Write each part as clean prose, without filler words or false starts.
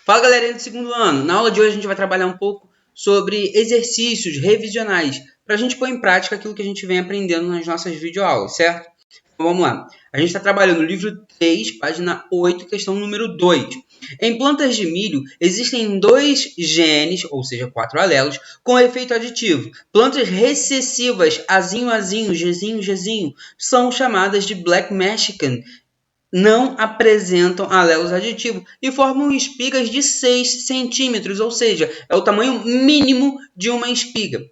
Fala, galerinha do segundo ano. Na aula de hoje a gente vai trabalhar um pouco sobre exercícios revisionais para a gente pôr em prática aquilo que a gente vem aprendendo nas nossas videoaulas, certo? Então vamos lá. A gente está trabalhando no livro 3, página 8, questão número 2. Em plantas de milho existem 2 genes, ou seja, 4 alelos, com efeito aditivo. Plantas recessivas, azinho, azinho, Gzinho, Gzinho, são chamadas de Black Mexican. Não apresentam alelos aditivos e formam espigas de 6 centímetros, ou seja, é o tamanho mínimo de uma espiga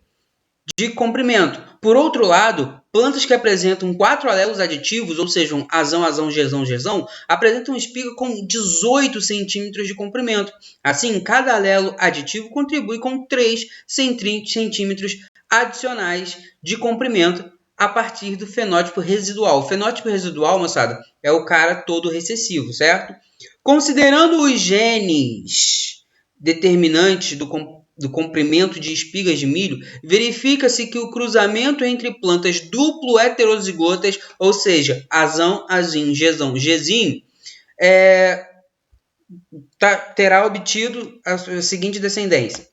de comprimento. Por outro lado, plantas que apresentam 4 alelos aditivos, ou seja, azão, azão, Gzão, Gzão, apresentam espiga com 18 centímetros de comprimento. Assim, cada alelo aditivo contribui com 3 centímetros adicionais de comprimento a partir do fenótipo residual. O fenótipo residual, moçada, é o cara todo recessivo, certo? Considerando os genes determinantes do comprimento de espigas de milho, verifica-se que o cruzamento entre plantas duplo heterozigotas, ou seja, azão, azinho, Gzão, Gzinho, terá obtido a seguinte descendência.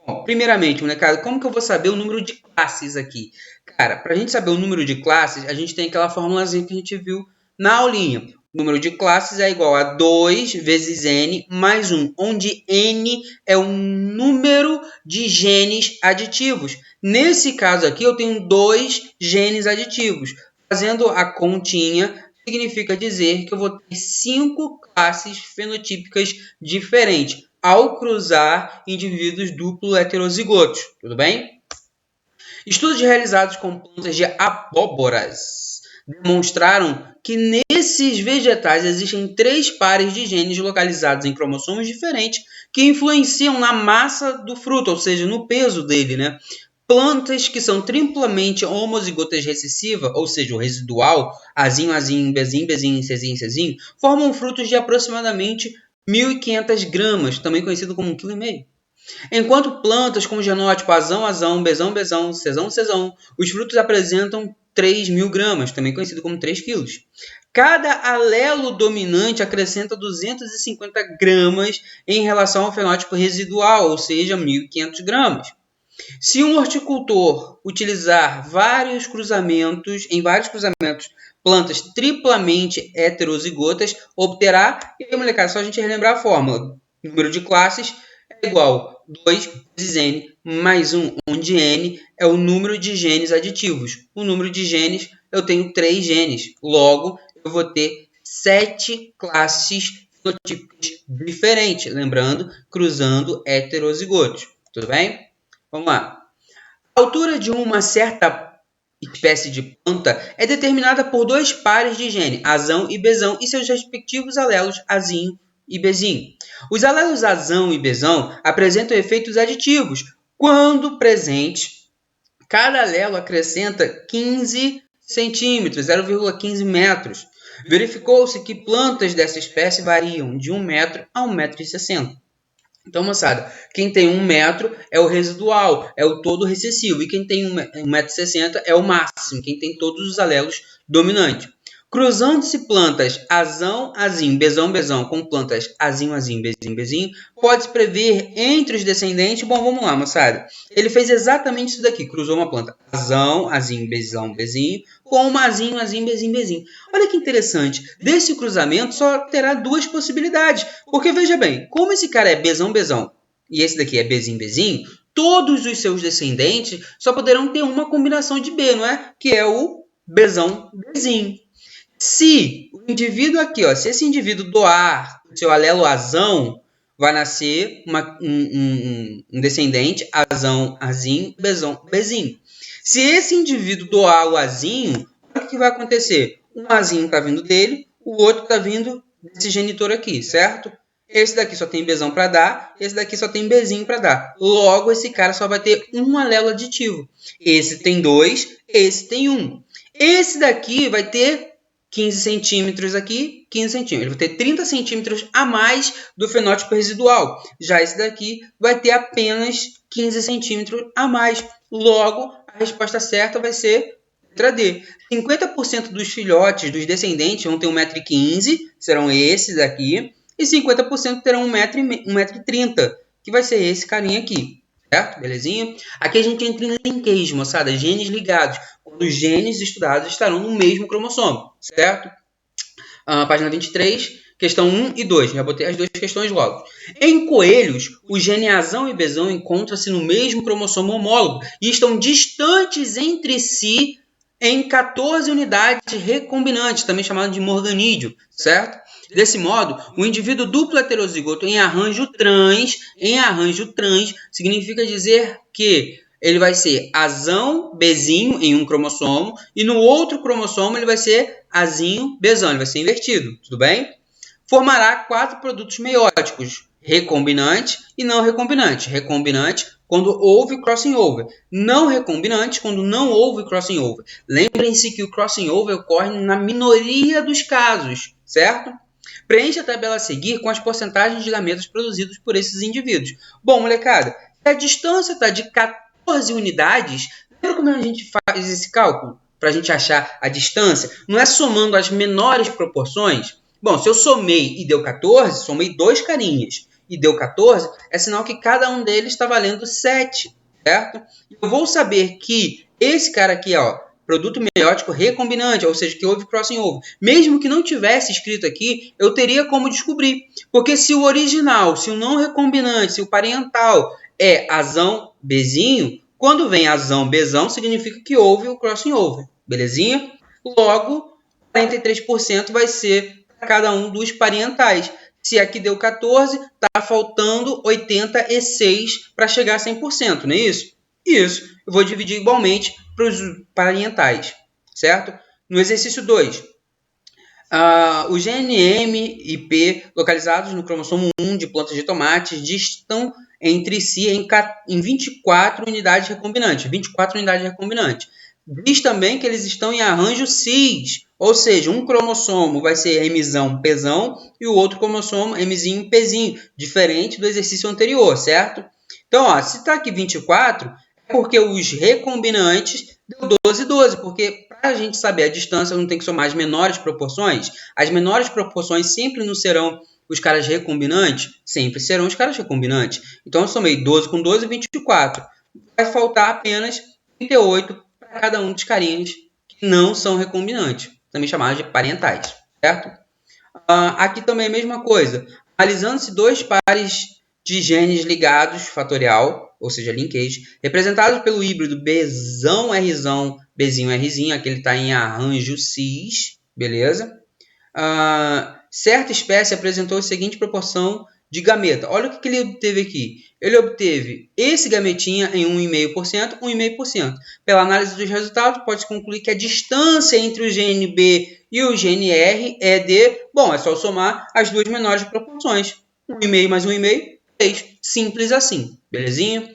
Bom, primeiramente, molecada, como que eu vou saber o número de classes aqui? Cara, para a gente saber o número de classes, a gente tem aquela formulazinha que a gente viu na aulinha. O número de classes é igual a 2 vezes n mais 1, onde n é o número de genes aditivos. Nesse caso aqui, eu tenho 2 genes aditivos. Fazendo a continha, significa dizer que eu vou ter 5 classes fenotípicas diferentes ao cruzar indivíduos duplo heterozigotos, tudo bem? Estudos realizados com plantas de abóboras demonstraram que nesses vegetais existem 3 pares de genes localizados em cromossomos diferentes que influenciam na massa do fruto, ou seja, no peso dele, né? Plantas que são triplamente homozigotas recessiva, ou seja, o residual, azinho, azinho, bezinho, bezinho, cezinho, cezinho, formam frutos de aproximadamente 1.500 gramas, também conhecido como 1,5 kg. Enquanto plantas com genótipo azão, azão, bezão, bezão, cezão, cezão, os frutos apresentam 3.000 gramas, também conhecido como 3 kg. Cada alelo dominante acrescenta 250 gramas em relação ao fenótipo residual, ou seja, 1.500 gramas. Se um horticultor utilizar vários cruzamentos, plantas triplamente heterozigotas, obterá, e aí, molecada, só a gente relembrar a fórmula. Número de classes é igual a 2 vezes n mais 1, onde n é o número de genes aditivos. O número de genes, eu tenho 3 genes. Logo, eu vou ter 7 classes fenotípicas diferentes. Lembrando, cruzando heterozigotos. Tudo bem? Vamos lá. A altura de uma certa espécie de planta é determinada por 2 pares de gene, azão e bezão, e seus respectivos alelos, azinho e bezinho. Os alelos azão e bezão apresentam efeitos aditivos. Quando presente, cada alelo acrescenta 15 centímetros, 0,15 metros. Verificou-se que plantas dessa espécie variam de 1 metro a 1,60 m. Então, moçada, quem tem 1 metro é o residual, é o todo recessivo. E quem tem 1,60 m é o máximo, quem tem todos os alelos dominantes. Cruzando-se plantas azão, azinho, bezão, bezão, com plantas azinho, azinho, bezinho, bezinho, pode-se prever entre os descendentes. Bom, vamos lá, moçada. Ele fez exatamente isso daqui. Cruzou uma planta azão, azinho, bezão, bezinho, com uma azinho, azinho, bezinho, bezinho. Olha que interessante. Desse cruzamento só terá 2 possibilidades. Porque, veja bem, como esse cara é bezão, bezão, e esse daqui é bezinho, bezinho, todos os seus descendentes só poderão ter uma combinação de B, não é? Que é o bezão, bezinho. Se o indivíduo aqui, ó, se esse indivíduo doar o seu alelo azão, vai nascer um descendente azão, azinho, bezão, bezinho. Se esse indivíduo doar o azinho, o que vai acontecer? Um azinho está vindo dele, o outro está vindo desse genitor aqui, certo? Esse daqui só tem bezão para dar, esse daqui só tem bezinho para dar. Logo, esse cara só vai ter um alelo aditivo. Esse tem 2, esse tem 1. Esse daqui vai ter 15 centímetros aqui, 15 centímetros. Ele vai ter 30 centímetros a mais do fenótipo residual. Já esse daqui vai ter apenas 15 centímetros a mais. Logo, a resposta certa vai ser letra D. 50% dos filhotes, dos descendentes, vão ter 1,15 m, serão esses aqui. e 50% terão 1,30 m, que vai ser esse carinha aqui, certo? Belezinha? Aqui a gente entra em linkage, moçada, genes ligados, quando os genes estudados estarão no mesmo cromossomo, certo? Página 23, questão 1 e 2. Já botei as duas questões logo. Em coelhos, o gene Azão e Bzão encontram-se no mesmo cromossomo homólogo e estão distantes entre si em 14 unidades recombinantes, também chamado de morganídeo, certo? Desse modo, o indivíduo duplo heterozigoto em arranjo trans significa dizer que ele vai ser azão, bezinho em um cromossomo, e no outro cromossomo ele vai ser azinho, bezão, ele vai ser invertido, tudo bem? Formará 4 produtos meióticos, recombinante e não recombinante. Recombinante quando houve crossing over, não recombinante quando não houve crossing over. Lembrem-se que o crossing over ocorre na minoria dos casos, certo? Preencha a tabela a seguir com as porcentagens de gametas produzidos por esses indivíduos. Bom, molecada, a distância está de 14 unidades. Lembra como a gente faz esse cálculo? Para a gente achar a distância? Não é somando as menores proporções? Bom, se eu somei e deu 14, somei 2 carinhas e deu 14, é sinal que cada um deles está valendo 7, certo? Eu vou saber que esse cara aqui, ó, produto meiótico recombinante, ou seja, que houve crossing over. Mesmo que não tivesse escrito aqui, eu teria como descobrir. Porque se o original, se o não recombinante, se o parental é azão, bezinho, quando vem azão, bezão, significa que houve o crossing over. Belezinha? Logo, 43% vai ser para cada um dos parentais. Se aqui deu 14, está faltando 86 para chegar a 100%, não é isso? Isso. Eu vou dividir igualmente para os parentais, certo? No exercício 2, os GNM e P localizados no cromossomo 1 de plantas de tomates distam entre si em 24 unidades recombinantes. 24 unidades recombinantes. Diz também que eles estão em arranjo cis, ou seja, um cromossomo vai ser Mzão, Pzão, e o outro cromossomo Mzinho, Pzinho, diferente do exercício anterior, certo? Então, ó, se está aqui 24, é porque os recombinantes deu 12, 12, porque para a gente saber a distância, não tem que somar as menores proporções. As menores proporções sempre não serão os caras recombinantes, sempre serão os caras recombinantes. Então, eu somei 12 com 12, 24. Vai faltar apenas 38 para cada um dos carinhas que não são recombinantes, também chamados de parentais, certo? Aqui também é a mesma coisa. Analisando-se 2 pares de genes ligados, fatorial, ou seja, linkage, representados pelo híbrido Bzão, Rzão, Bzinho, Rzinho, aqui ele está em arranjo cis, beleza? Certa espécie apresentou a seguinte proporção de gameta. Olha o que ele obteve aqui. Ele obteve esse gametinha em 1,5%, 1,5%. Pela análise dos resultados, pode-se concluir que a distância entre o gene B e o gene R é de... Bom, é só somar as duas menores proporções. 1,5 mais 1,5, 3. Simples assim. Belezinha?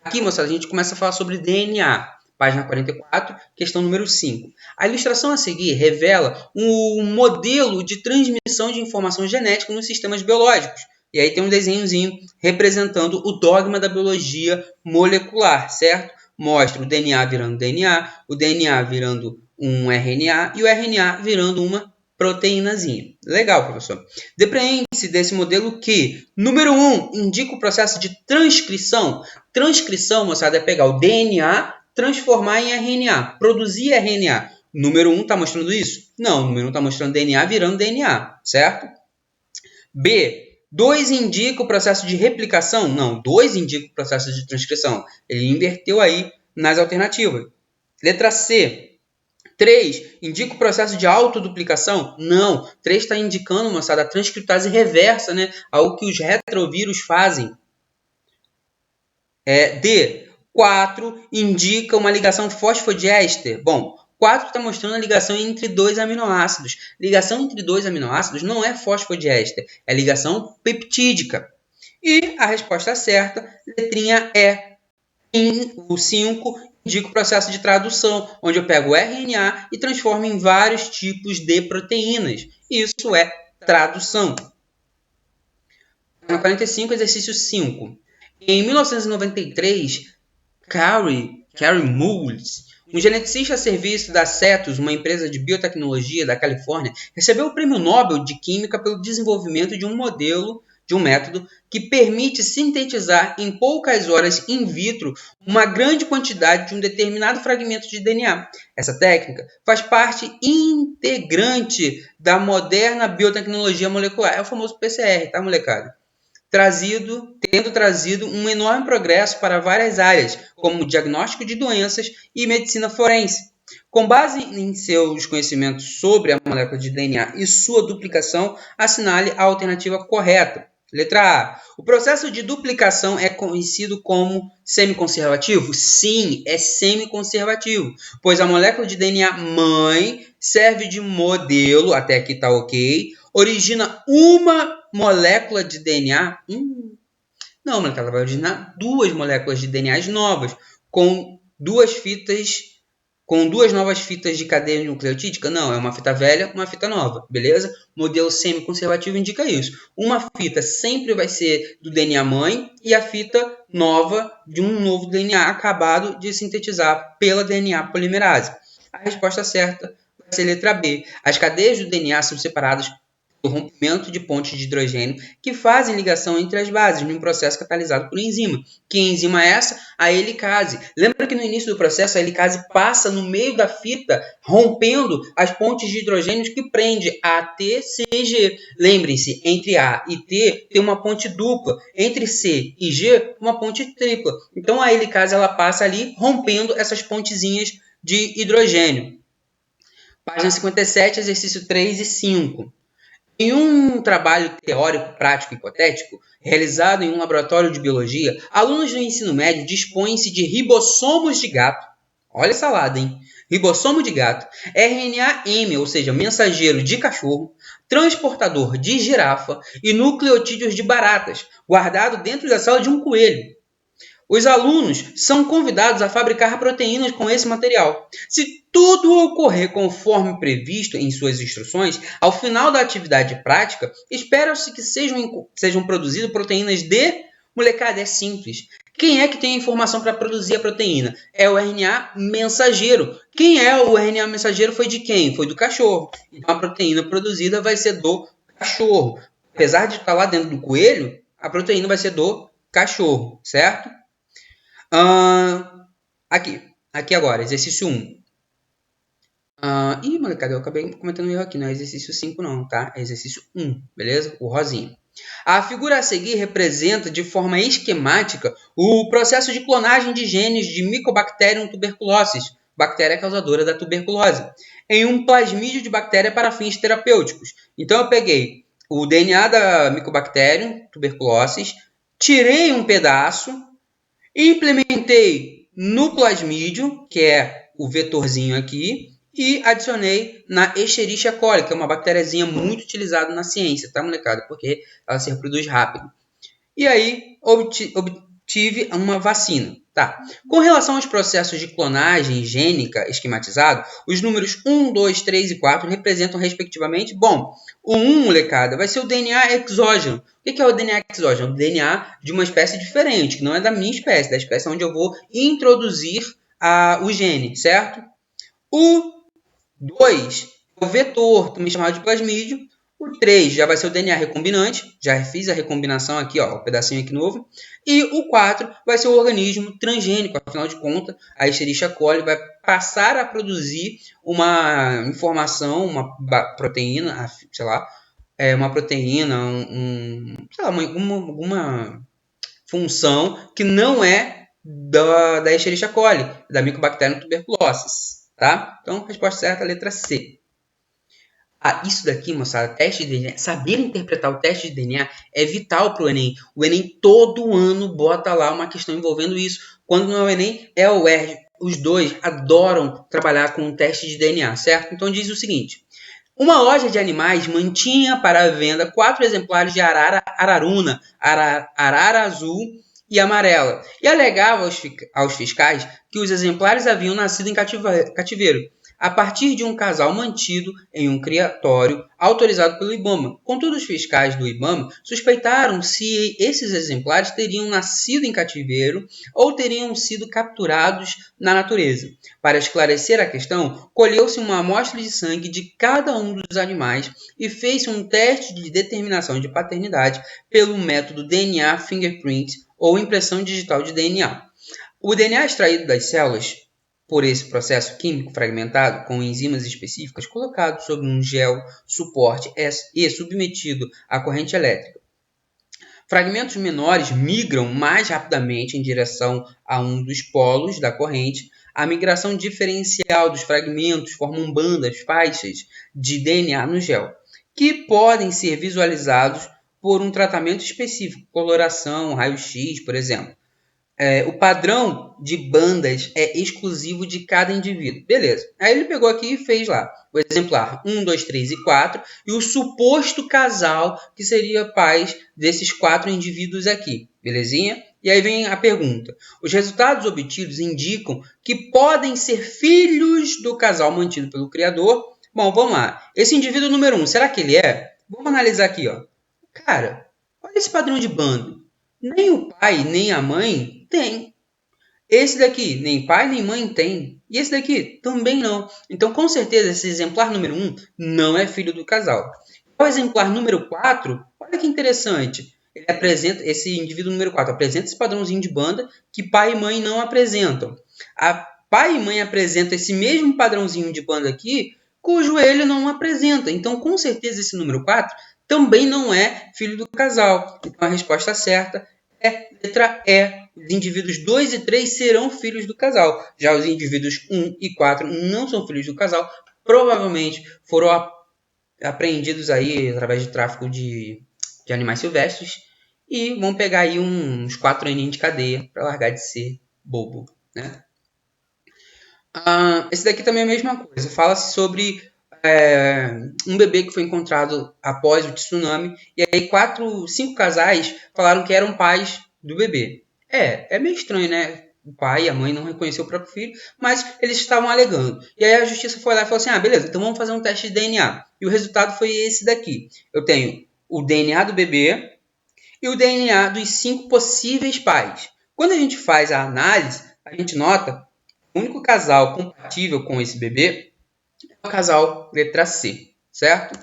Aqui, moçada, a gente começa a falar sobre DNA. Página 44, questão número 5. A ilustração a seguir revela um modelo de transmissão de informação genética nos sistemas biológicos. E aí tem um desenhozinho representando o dogma da biologia molecular, certo? Mostra o DNA virando DNA, o DNA virando um RNA e o RNA virando uma proteínazinha. Legal, professor. Depreende-se desse modelo que, número 1, indica o processo de transcrição. Transcrição, moçada, é pegar o DNA, transformar em RNA, produzir RNA. Número 1 está mostrando isso? Não, o número 1 está mostrando DNA virando DNA, certo? B, 2 indica o processo de replicação? Não, 2 indica o processo de transcrição. Ele inverteu aí nas alternativas. Letra C, 3 indica o processo de autoduplicação? Não, 3 está indicando, moçada, a transcriptase reversa, né? Algo que os retrovírus fazem. D, 4 indica uma ligação fosfodiéster. Bom, 4 está mostrando a ligação entre 2 aminoácidos. Ligação entre 2 aminoácidos não é fosfodiéster, é ligação peptídica. E a resposta certa, letrinha E, o 5, indica o processo de tradução, onde eu pego o RNA e transformo em vários tipos de proteínas. Isso é tradução. Na 45, exercício 5. Em 1993, Carey Moulds, Um geneticista a serviço da Cetus, uma empresa de biotecnologia da Califórnia, recebeu o Prêmio Nobel de Química pelo desenvolvimento de um método que permite sintetizar em poucas horas in vitro uma grande quantidade de um determinado fragmento de DNA. Essa técnica faz parte integrante da moderna biotecnologia molecular. É o famoso PCR, tá, molecada? Tendo trazido um enorme progresso para várias áreas, como diagnóstico de doenças e medicina forense. Com base em seus conhecimentos sobre a molécula de DNA e sua duplicação, assinale a alternativa correta. Letra A. O processo de duplicação é conhecido como semiconservativo? Sim, é semiconservativo, pois a molécula de DNA mãe serve de modelo, até aqui está ok, origina uma molécula de DNA? Não, molecada, ela vai originar duas moléculas de DNA novas, com duas novas fitas de cadeia nucleotídica? Não, é uma fita velha, uma fita nova, beleza? Modelo semi-conservativo indica isso. Uma fita sempre vai ser do DNA mãe e a fita nova de um novo DNA acabado de sintetizar pela DNA polimerase. A resposta certa vai ser letra B. As cadeias do DNA são separadas do rompimento de pontes de hidrogênio que fazem ligação entre as bases num processo catalisado por enzima. Que enzima é essa? A helicase. Lembra que no início do processo a helicase passa no meio da fita, rompendo as pontes de hidrogênio que prende A, T, C e G. Lembrem-se, entre A e T tem uma ponte dupla, entre C e G uma ponte tripla. Então a helicase ela passa ali rompendo essas pontezinhas de hidrogênio. Página 57, exercício 3 e 5. Em um trabalho teórico, prático e hipotético, realizado em um laboratório de biologia, alunos do ensino médio dispõem-se de ribossomos de gato. Olha essa salada, hein? Ribossomo de gato, RNA-M, ou seja, mensageiro de cachorro, transportador de girafa e nucleotídeos de baratas, guardado dentro da célula de um coelho. Os alunos são convidados a fabricar proteínas com esse material. Se tudo ocorrer conforme previsto em suas instruções, ao final da atividade prática, espera-se que sejam produzidas proteínas de... Molecada, é simples. Quem é que tem a informação para produzir a proteína? É o RNA mensageiro. Quem é o RNA mensageiro foi de quem? Foi do cachorro. Então a proteína produzida vai ser do cachorro. Apesar de estar lá dentro do coelho, a proteína vai ser do cachorro, certo? Aqui agora, exercício 1. Molecada, eu acabei cometendo um erro aqui, não é exercício 5 não, tá? É exercício 1, beleza? O rosinho. A figura a seguir representa de forma esquemática o processo de clonagem de genes de Mycobacterium tuberculosis, bactéria causadora da tuberculose, em um plasmídio de bactéria para fins terapêuticos. Então eu peguei o DNA da Mycobacterium tuberculosis, tirei um pedaço, implementei no plasmídio, que é o vetorzinho aqui, e adicionei na Escherichia coli, que é uma bactériazinha muito utilizada na ciência, tá, molecada? Porque ela se reproduz rápido. E aí, obtive uma vacina. Tá. Com relação aos processos de clonagem gênica esquematizado, os números 1, 2, 3 e 4 representam, respectivamente, bom, o 1, molecada, vai ser o DNA exógeno. O que é o DNA exógeno? O DNA de uma espécie diferente, que não é da minha espécie, da espécie onde eu vou introduzir o gene, certo? O 2 é o vetor, também chamado de plasmídio. O 3 já vai ser o DNA recombinante, já fiz a recombinação aqui, ó, o pedacinho aqui novo. E o 4 vai ser o organismo transgênico, afinal de contas, a Escherichia coli vai passar a produzir uma informação, uma proteína, sei lá, uma proteína, sei lá, alguma função que não é da Escherichia coli, da Mycobacterium tuberculosis, tá? Então, resposta certa, letra C. Isso daqui, moçada, teste de DNA, saber interpretar o teste de DNA é vital para o Enem. O Enem todo ano bota lá uma questão envolvendo isso. Quando não é o Enem, é o UERJ. Os dois adoram trabalhar com o teste de DNA, certo? Então diz o seguinte: uma loja de animais mantinha para a venda 4 exemplares de araruna, arara azul e amarela, e alegava aos fiscais que os exemplares haviam nascido em cativeiro. a partir de um casal mantido em um criatório autorizado pelo IBAMA. Contudo, os fiscais do IBAMA suspeitaram se esses exemplares teriam nascido em cativeiro ou teriam sido capturados na natureza. Para esclarecer a questão, colheu-se uma amostra de sangue de cada um dos animais e fez-se um teste de determinação de paternidade pelo método DNA fingerprint ou impressão digital de DNA. O DNA extraído das células por esse processo químico fragmentado com enzimas específicas colocado sobre um gel suporte e submetido à corrente elétrica. Fragmentos menores migram mais rapidamente em direção a um dos polos da corrente. A migração diferencial dos fragmentos formam bandas, faixas de DNA no gel, que podem ser visualizados por um tratamento específico, coloração, raio-x, por exemplo. O padrão de bandas é exclusivo de cada indivíduo. Beleza. Aí ele pegou aqui e fez lá o exemplar 1, 2, 3 e 4 e o suposto casal que seria pais desses 4 indivíduos aqui. Belezinha? E aí vem a pergunta. Os resultados obtidos indicam que podem ser filhos do casal mantido pelo criador. Bom, vamos lá. Esse indivíduo número 1, será que ele é? Vamos analisar aqui, ó. Cara, olha esse padrão de bando. Nem o pai, nem a mãe tem. Esse daqui, nem pai, nem mãe tem. E esse daqui, também não. Então, com certeza, esse exemplar número 1 não é filho do casal. O exemplar número 4, olha que interessante. Ele apresenta, esse indivíduo número 4 apresenta esse padrãozinho de banda que pai e mãe não apresentam. A pai e mãe apresentam esse mesmo padrãozinho de banda aqui, cujo ele não apresenta. Então, com certeza, esse número 4 também não é filho do casal. Então, a resposta certa é letra E. Os indivíduos 2 e 3 serão filhos do casal. Já os indivíduos 1 e 4 não são filhos do casal. Provavelmente foram apreendidos aí através de tráfico de animais silvestres e vão pegar aí uns 4 aninhos de cadeia para largar de ser bobo, né? Esse daqui também é a mesma coisa. Fala-se sobre um bebê que foi encontrado após o tsunami. E aí 5 casais falaram que eram pais do bebê. É meio estranho, né? O pai e a mãe não reconheceram o próprio filho, mas eles estavam alegando. E aí a justiça foi lá e falou assim, beleza, então vamos fazer um teste de DNA. E o resultado foi esse daqui. Eu tenho o DNA do bebê e o DNA dos 5 possíveis pais. Quando a gente faz a análise, a gente nota que o único casal compatível com esse bebê é o casal letra C, certo?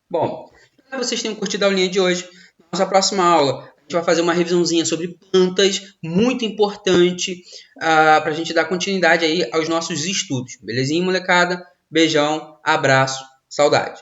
Bom, espero que vocês tenham curtido a aulinha de hoje. Na nossa próxima aula, a gente vai fazer uma revisãozinha sobre plantas, muito importante, para a gente dar continuidade aí aos nossos estudos. Belezinha, molecada? Beijão, abraço, saudade.